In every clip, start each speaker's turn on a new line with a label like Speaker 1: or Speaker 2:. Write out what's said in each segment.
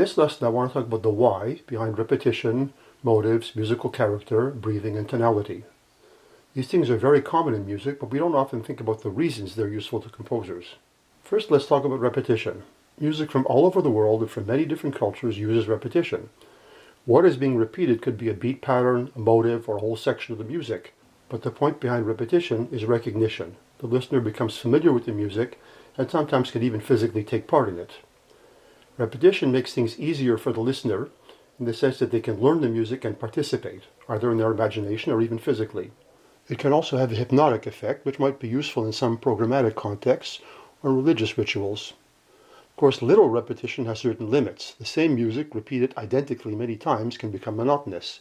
Speaker 1: this lesson I want to talk about the why behind repetition, motives, musical character, breathing, and tonality. These things are very common in music, but we don't often think about the reasons they're useful to composers. First, let's talk about repetition. Music from all over the world and from many different cultures uses repetition. What is being repeated could be a beat pattern, a motive, or a whole section of the music. But the point behind repetition is recognition. The listener becomes familiar with the music and sometimes can even physically take part in it. Repetition makes things easier for the listener in the sense that they can learn the music and participate, either in their imagination or even physically. It can also have a hypnotic effect, which might be useful in some programmatic contexts or religious rituals. Of course, literal repetition has certain limits. The same music, repeated identically many times, can become monotonous.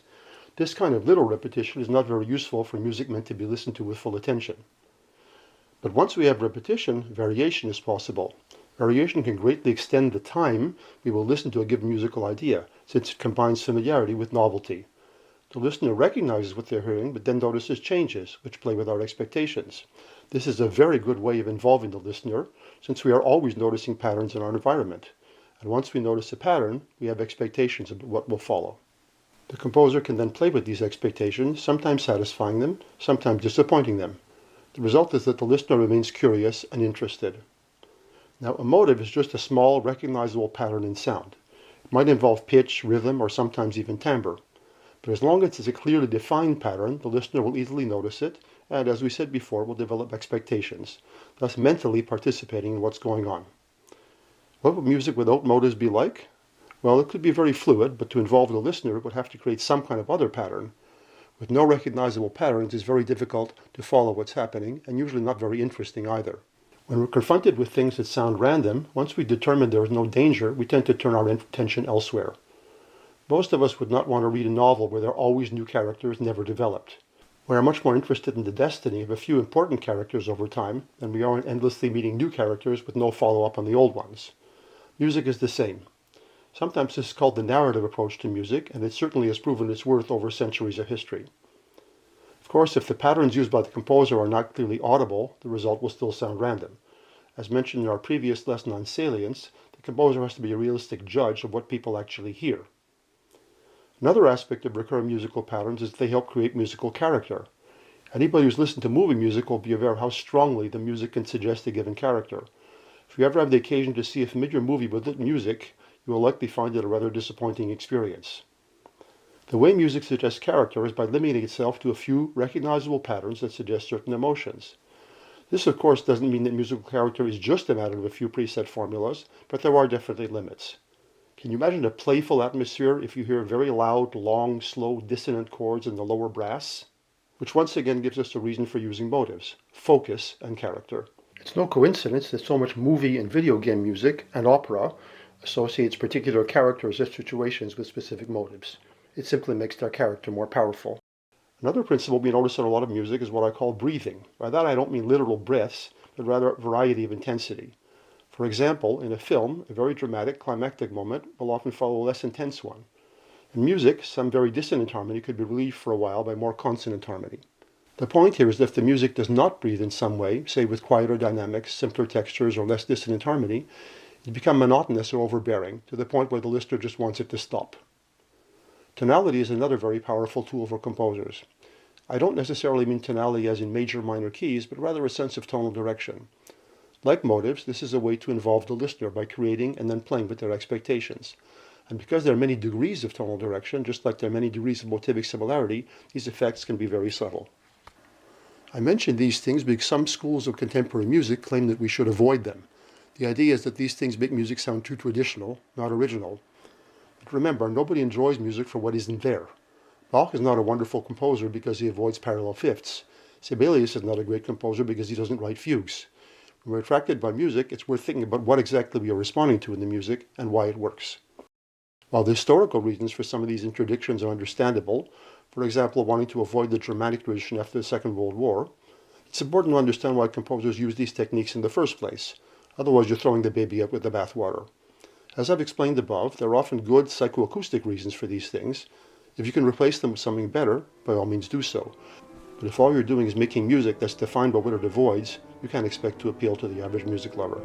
Speaker 1: This kind of literal repetition is not very useful for music meant to be listened to with full attention. But once we have repetition, variation is possible. Variation can greatly extend the time we will listen to a given musical idea, since it combines familiarity with novelty. The listener recognizes what they're hearing, but then notices changes, which play with our expectations. This is a very good way of involving the listener, since we are always noticing patterns in our environment. And once we notice a pattern, we have expectations about what will follow. The composer can then play with these expectations, sometimes satisfying them, sometimes disappointing them. The result is that the listener remains curious and interested. Now, a motive is just a small, recognizable pattern in sound. It might involve pitch, rhythm, or sometimes even timbre. But as long as it's a clearly defined pattern, the listener will easily notice it, and as we said before, will develop expectations, thus mentally participating in what's going on. What would music without motives be like? Well, it could be very fluid, but to involve the listener, it would have to create some kind of other pattern. With no recognizable patterns, it's very difficult to follow what's happening, and usually not very interesting either. When we're confronted with things that sound random, once we determine there is no danger, we tend to turn our attention elsewhere. Most of us would not want to read a novel where there are always new characters never developed. We are much more interested in the destiny of a few important characters over time than we are in endlessly meeting new characters with no follow-up on the old ones. Music is the same. Sometimes this is called the narrative approach to music, and it certainly has proven its worth over centuries of history. Of course, if the patterns used by the composer are not clearly audible, the result will still sound random. As mentioned in our previous lesson on salience, the composer has to be a realistic judge of what people actually hear. Another aspect of recurring musical patterns is that they help create musical character. Anybody who's listened to movie music will be aware of how strongly the music can suggest a given character. If you ever have the occasion to see a familiar movie with lit music, you will likely find it a rather disappointing experience. The way music suggests character is by limiting itself to a few recognizable patterns that suggest certain emotions. This, of course, doesn't mean that musical character is just a matter of a few preset formulas, but there are definitely limits. Can you imagine a playful atmosphere if you hear very loud, long, slow, dissonant chords in the lower brass? Which once again gives us a reason for using motives, focus, and character. It's no coincidence that so much movie and video game music and opera associates particular characters or situations with specific motives. It simply makes their character more powerful. Another principle we notice in a lot of music is what I call breathing. By that I don't mean literal breaths, but rather a variety of intensity. For example, in a film, a very dramatic climactic moment will often follow a less intense one. In music, some very dissonant harmony could be relieved for a while by more consonant harmony. The point here is that if the music does not breathe in some way, say with quieter dynamics, simpler textures, or less dissonant harmony, it becomes monotonous or overbearing, to the point where the listener just wants it to stop. Tonality is another very powerful tool for composers. I don't necessarily mean tonality as in major minor keys, but rather a sense of tonal direction. Like motives, this is a way to involve the listener by creating and then playing with their expectations. And because there are many degrees of tonal direction, just like there are many degrees of motivic similarity, these effects can be very subtle. I mention these things because some schools of contemporary music claim that we should avoid them. The idea is that these things make music sound too traditional, not original. But remember, nobody enjoys music for what isn't there. Bach is not a wonderful composer because he avoids parallel fifths. Sibelius is not a great composer because he doesn't write fugues. When we're attracted by music, it's worth thinking about what exactly we are responding to in the music and why it works. While the historical reasons for some of these interdictions are understandable, for example, wanting to avoid the Germanic tradition after the Second World War, it's important to understand why composers use these techniques in the first place. Otherwise, you're throwing the baby out with the bathwater. As I've explained above, there are often good psychoacoustic reasons for these things. If you can replace them with something better, by all means do so. But if all you're doing is making music that's defined by what it avoids, you can't expect to appeal to the average music lover.